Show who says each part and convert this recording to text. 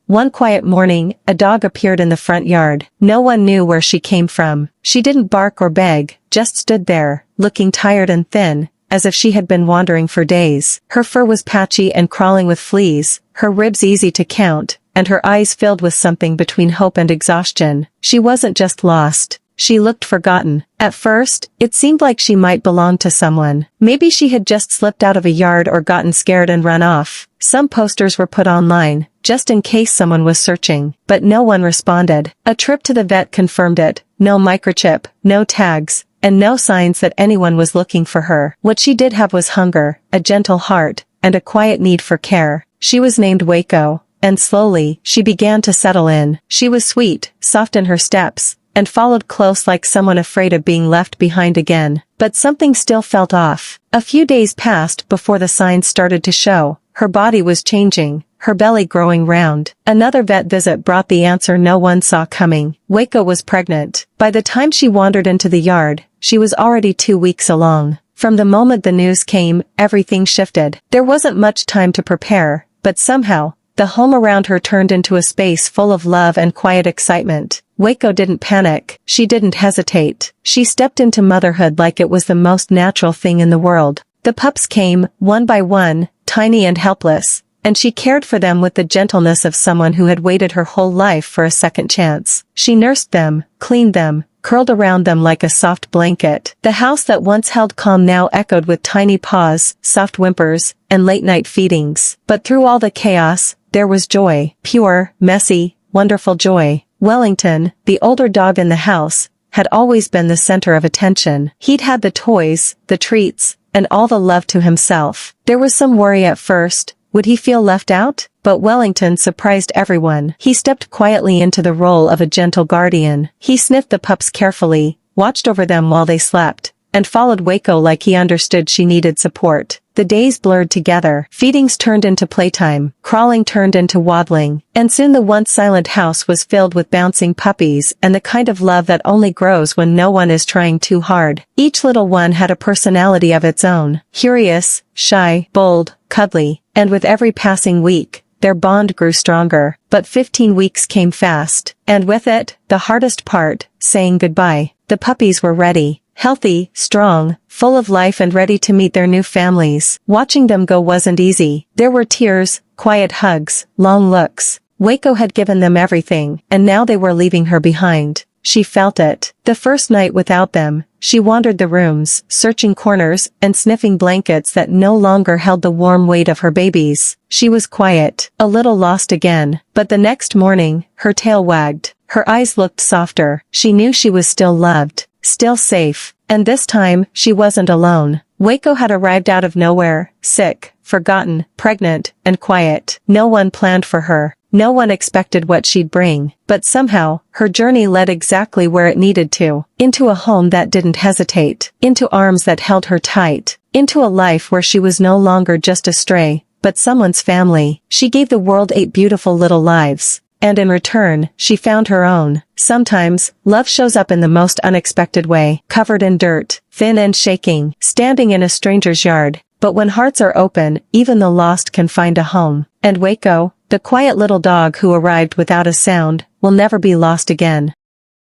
Speaker 1: One quiet morning, a dog appeared in the front yard. No one knew where she came from. She didn't bark or beg, just stood there, looking tired and thin, as if she had been wandering for days. Her fur was patchy and crawling with fleas, her ribs easy to count, and her eyes filled with something between hope and exhaustion. She wasn't just lost. She looked forgotten. At first, it seemed like she might belong to someone. Maybe she had just slipped out of a yard or gotten scared and run off. Some posters were put online, just in case someone was searching, but no one responded. A trip to the vet confirmed it. No microchip, no tags, and no signs that anyone was looking for her. What she did have was hunger, a gentle heart, and a quiet need for care. She was named Waco, and slowly, she began to settle in. She was sweet, soft in her steps, and followed close like someone afraid of being left behind again. But something still felt off. A few days passed before the signs started to show. Her body was changing, her belly growing round. Another vet visit brought the answer no one saw coming. Waco was pregnant. By the time she wandered into the yard, she was already 2 weeks along. From the moment the news came, everything shifted. There wasn't much time to prepare, but somehow, the home around her turned into a space full of love and quiet excitement. Waco didn't panic. She didn't hesitate. She stepped into motherhood like it was the most natural thing in the world. The pups came, one by one, tiny and helpless, and she cared for them with the gentleness of someone who had waited her whole life for a second chance. She nursed them, cleaned them, curled around them like a soft blanket. The house that once held calm now echoed with tiny paws, soft whimpers, and late-night feedings. But through all the chaos, there was joy. Pure, messy, wonderful joy. Wellington, the older dog in the house, had always been the center of attention. He'd had the toys, the treats, and all the love to himself. There was some worry at first. Would he feel left out? But Wellington surprised everyone. He stepped quietly into the role of a gentle guardian. He sniffed the pups carefully, watched over them while they slept, and followed Waco like he understood she needed support. The days blurred together. Feedings turned into playtime. Crawling turned into waddling. And soon the once silent house was filled with bouncing puppies and the kind of love that only grows when no one is trying too hard. Each little one had a personality of its own. Curious, shy, bold, cuddly. And with every passing week, their bond grew stronger. But 15 weeks came fast. And with it, the hardest part, saying goodbye. The puppies were ready. Healthy, strong, full of life and ready to meet their new families. Watching them go wasn't easy. There were tears, quiet hugs, long looks. Waco had given them everything, and now they were leaving her behind. She felt it. The first night without them, she wandered the rooms, searching corners and sniffing blankets that no longer held the warm weight of her babies. She was quiet, a little lost again, but the next morning, her tail wagged. Her eyes looked softer. She knew she was still loved. Still safe, and this time, she wasn't alone. Waco had arrived out of nowhere, sick, forgotten, pregnant, and quiet. No one planned for her. No one expected what she'd bring. But somehow, her journey led exactly where it needed to. Into a home that didn't hesitate. Into arms that held her tight. Into a life where she was no longer just a stray, but someone's family. She gave the world 8 beautiful little lives. And in return, she found her own. Sometimes, love shows up in the most unexpected way, covered in dirt, thin and shaking, standing in a stranger's yard. But when hearts are open, even the lost can find a home. And Waco, the quiet little dog who arrived without a sound, will never be lost again.